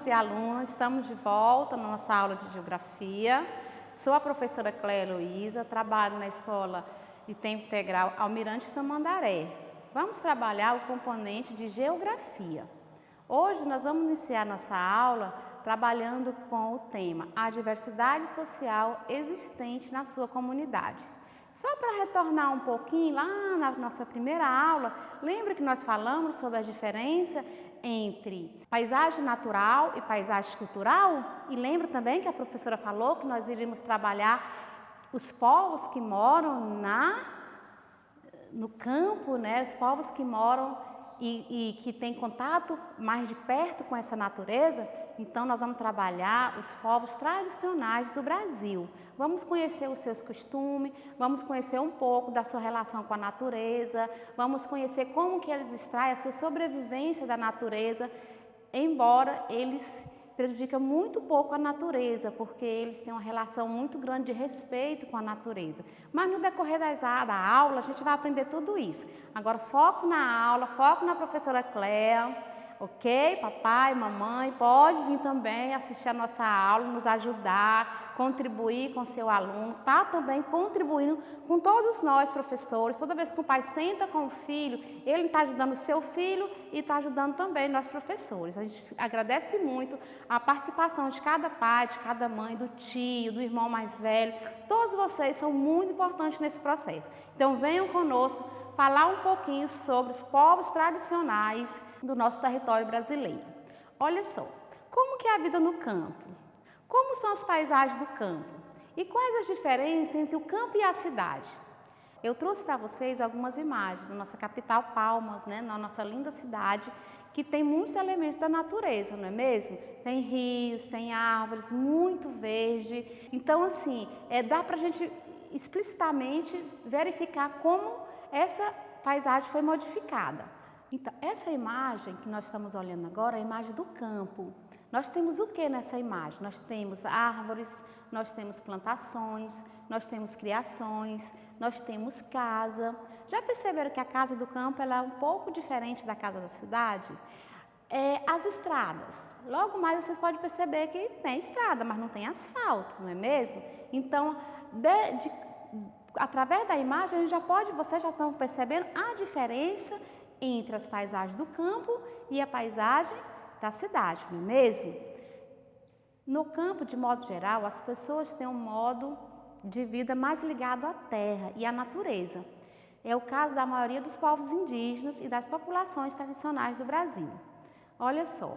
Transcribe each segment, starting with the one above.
e alunos, estamos de volta na nossa aula de Geografia. Sou a professora Cléia Heloísa, trabalho na Escola de Tempo Integral Almirante Tamandaré. Vamos trabalhar o componente de Geografia. Hoje nós vamos iniciar nossa aula trabalhando com o tema A diversidade social existente na sua comunidade. Só para retornar um pouquinho lá na nossa primeira aula, lembra que nós falamos sobre a diferença entre paisagem natural e paisagem cultural? E lembra também que a professora falou que nós iríamos trabalhar os povos que moram no campo, né? Os povos que moram e que têm contato mais de perto com essa natureza. Então nós vamos trabalhar os povos tradicionais do Brasil. Vamos conhecer os seus costumes, vamos conhecer um pouco da sua relação com a natureza, vamos conhecer como que eles extraem a sua sobrevivência da natureza, embora eles prejudiquem muito pouco a natureza, porque eles têm uma relação muito grande de respeito com a natureza. Mas no decorrer da aula a gente vai aprender tudo isso. Agora foco na aula, foco na professora Cléia. Ok? Papai, mamãe, pode vir também assistir a nossa aula, nos ajudar, contribuir com seu aluno, tá também contribuindo com todos nós, professores. Toda vez que o pai senta com o filho, ele está ajudando o seu filho e está ajudando também nós, professores. A gente agradece muito a participação de cada pai, de cada mãe, do tio, do irmão mais velho. Todos vocês são muito importantes nesse processo. Então, venham conosco falar um pouquinho sobre os povos tradicionais do nosso território brasileiro. Olha só, como que é a vida no campo? Como são as paisagens do campo? E quais as diferenças entre o campo e a cidade? Eu trouxe para vocês algumas imagens da nossa capital, Palmas, né, na nossa linda cidade, que tem muitos elementos da natureza, não é mesmo? Tem rios, tem árvores, muito verde. Então, assim, dá para a gente explicitamente verificar como essa paisagem foi modificada. Então, essa imagem que nós estamos olhando agora é a imagem do campo. Nós temos o que nessa imagem? Nós temos árvores, nós temos plantações, nós temos criações, nós temos casa. Já perceberam que a casa do campo ela é um pouco diferente da casa da cidade? As estradas. Logo mais vocês podem perceber que tem estrada, mas não tem asfalto, não é mesmo? Então, através da imagem, vocês já estão percebendo a diferença entre as paisagens do campo e a paisagem da cidade, não é mesmo? No campo, de modo geral, as pessoas têm um modo de vida mais ligado à terra e à natureza. É o caso da maioria dos povos indígenas e das populações tradicionais do Brasil. Olha só,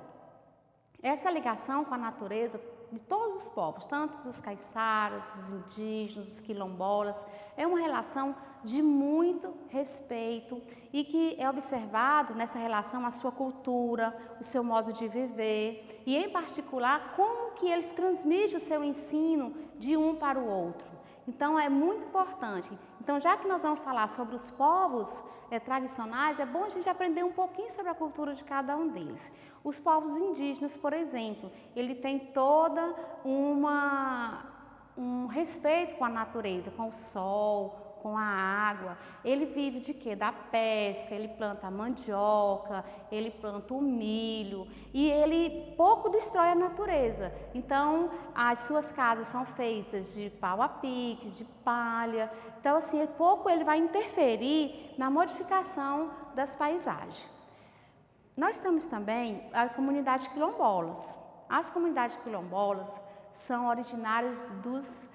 essa ligação com a natureza de todos os povos, tanto os caiçaras, os indígenas, os quilombolas, é uma relação de muito respeito e que é observado nessa relação a sua cultura, o seu modo de viver e, em particular, como que eles transmitem o seu ensino de um para o outro. Então, é muito importante. Então, já que nós vamos falar sobre os povos tradicionais, é bom a gente aprender um pouquinho sobre a cultura de cada um deles. Os povos indígenas, por exemplo, ele tem toda um respeito com a natureza, com o sol, com a água. Ele vive de quê? Da pesca, ele planta a mandioca, ele planta o milho e ele pouco destrói a natureza. Então, as suas casas são feitas de pau a pique, de palha. Então, assim, pouco ele vai interferir na modificação das paisagens. Nós temos também a comunidade quilombolas. As comunidades quilombolas são originárias dos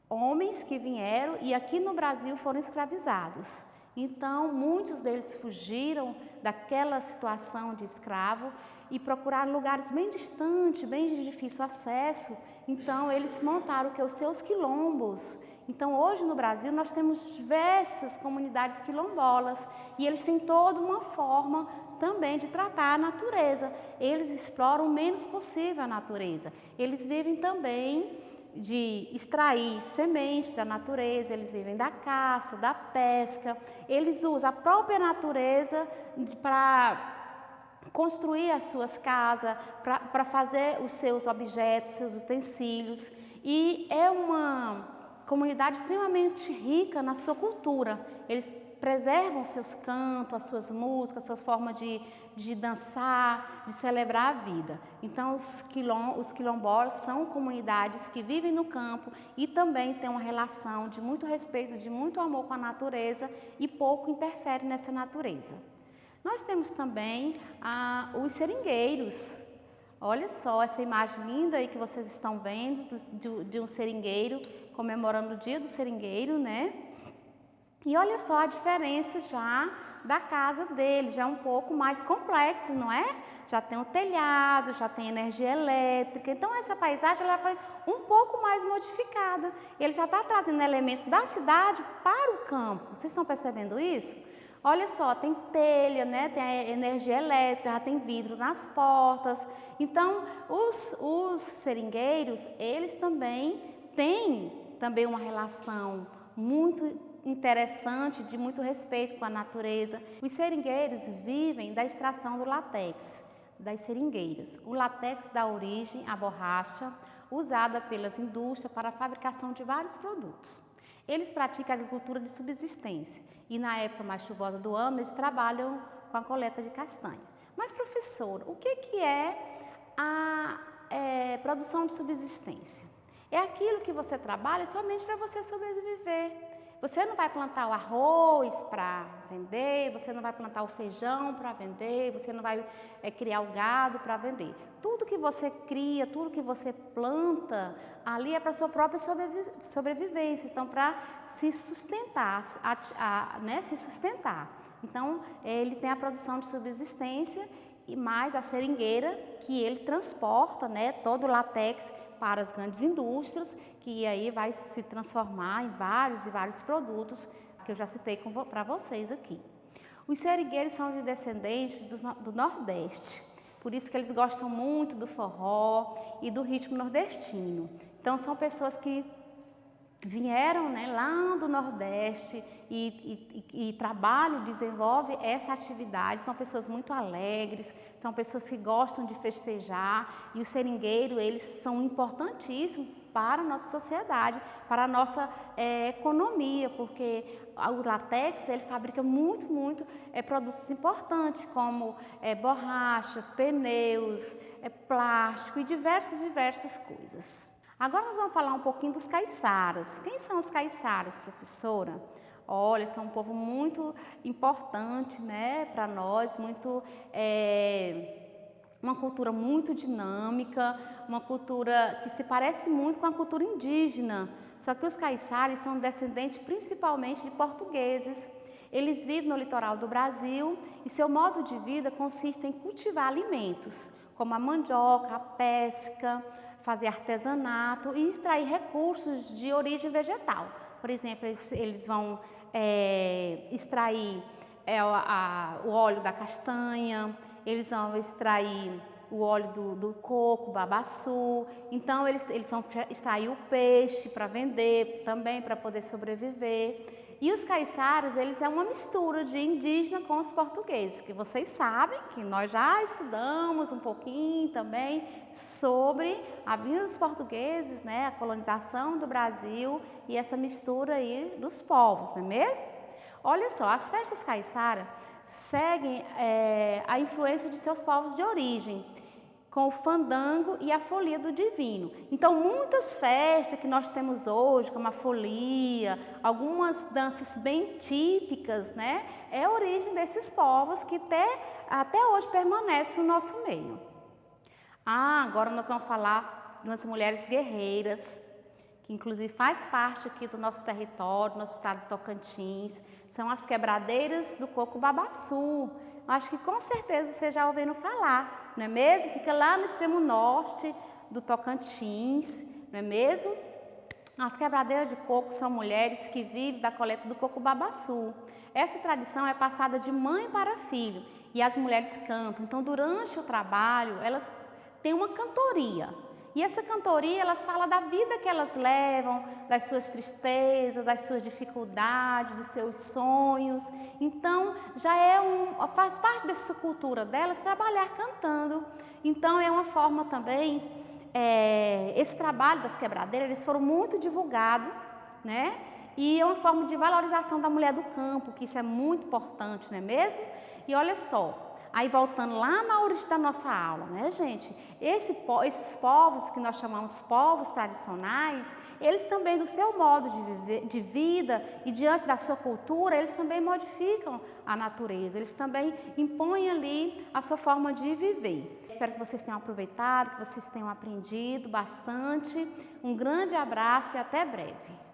homens que vieram e aqui no Brasil foram escravizados. Então, muitos deles fugiram daquela situação de escravo e procuraram lugares bem distantes, bem de difícil acesso. Então, eles montaram os seus quilombos. Então, hoje no Brasil, nós temos diversas comunidades quilombolas e eles têm toda uma forma também de tratar a natureza. Eles exploram o menos possível a natureza. Eles vivem também de extrair sementes da natureza, eles vivem da caça, da pesca, eles usam a própria natureza para construir as suas casas, para fazer os seus objetos, seus utensílios, e é uma comunidade extremamente rica na sua cultura. Eles preservam seus cantos, as suas músicas, a sua forma de dançar, de celebrar a vida. Então, os quilombolas são comunidades que vivem no campo e também têm uma relação de muito respeito, de muito amor com a natureza e pouco interfere nessa natureza. Nós temos também os seringueiros. Olha só essa imagem linda aí que vocês estão vendo de um seringueiro, comemorando o dia do seringueiro, né? E olha só a diferença já da casa dele, já é um pouco mais complexo, não é? Já tem o telhado, já tem energia elétrica, então essa paisagem ela foi um pouco mais modificada. Ele já está trazendo elementos da cidade para o campo. Vocês estão percebendo isso? Olha só, tem telha, né? Tem a energia elétrica, já tem vidro nas portas. Então, os seringueiros, eles também têm uma relação muito interessante, de muito respeito com a natureza. Os seringueiros vivem da extração do látex, das seringueiras. O látex dá origem à borracha, usada pelas indústrias para a fabricação de vários produtos. Eles praticam agricultura de subsistência e na época mais chuvosa do ano eles trabalham com a coleta de castanha. Mas, professor, o que é a produção de subsistência? É aquilo que você trabalha somente para você sobreviver. Você não vai plantar o arroz para vender, você não vai plantar o feijão para vender, você não vai criar o gado para vender. Tudo que você cria, tudo que você planta, ali é para a sua própria sobrevivência, então para se sustentar, né, se sustentar. Então, ele tem a produção de subsistência e mais a seringueira, que ele transporta, né, todo o látex para as grandes indústrias, que aí vai se transformar em vários e vários produtos que eu já citei para vocês aqui. Os seringueiros são de descendentes do Nordeste, por isso que eles gostam muito do forró e do ritmo nordestino. Então, são pessoas que vieram, né, lá do Nordeste e trabalham, desenvolvem essa atividade. São pessoas muito alegres, são pessoas que gostam de festejar e os seringueiros, eles são importantíssimos para a nossa sociedade, para a nossa economia, porque o látex, ele fabrica muito produtos importantes, como borracha, pneus, plástico e diversas coisas. Agora nós vamos falar um pouquinho dos caiçaras. Quem são os caiçaras, professora? Olha, são um povo muito importante, né, para nós, uma cultura muito dinâmica, uma cultura que se parece muito com a cultura indígena. Só que os caiçaras são descendentes principalmente de portugueses. Eles vivem no litoral do Brasil e seu modo de vida consiste em cultivar alimentos, como a mandioca, a pesca, fazer artesanato e extrair recursos de origem vegetal. Por exemplo, eles vão extrair o óleo da castanha, eles vão extrair o óleo do coco, babaçu. Então, eles vão extrair o peixe para vender, também para poder sobreviver. E os caiçaras, eles são uma mistura de indígena com os portugueses, que vocês sabem que nós já estudamos um pouquinho também sobre a vinda dos portugueses, né, a colonização do Brasil e essa mistura aí dos povos, não é mesmo? Olha só, as festas caiçara seguem a influência de seus povos de origem, com o fandango e a folia do divino. Então, muitas festas que nós temos hoje, como a folia, algumas danças bem típicas, né, é a origem desses povos que até hoje permanecem no nosso meio. Agora nós vamos falar de umas mulheres guerreiras, que inclusive faz parte aqui do nosso território, do nosso estado de Tocantins, são as quebradeiras do coco babaçu. Acho que com certeza você já ouviu falar, não é mesmo? Fica lá no extremo norte do Tocantins, não é mesmo? As quebradeiras de coco são mulheres que vivem da coleta do coco babaçu. Essa tradição é passada de mãe para filho e as mulheres cantam. Então, durante o trabalho, elas têm uma cantoria. E essa cantoria, elas falam da vida que elas levam, das suas tristezas, das suas dificuldades, dos seus sonhos. Então, faz parte dessa cultura delas trabalhar cantando. Então, é uma forma também, esse trabalho das quebradeiras, eles foram muito divulgados, né? E é uma forma de valorização da mulher do campo, que isso é muito importante, não é mesmo? E olha só, aí voltando lá na origem da nossa aula, né, gente? Esses povos que nós chamamos povos tradicionais, eles também, do seu modo de vida e diante da sua cultura, eles também modificam a natureza, eles também impõem ali a sua forma de viver. Espero que vocês tenham aproveitado, que vocês tenham aprendido bastante. Um grande abraço e até breve.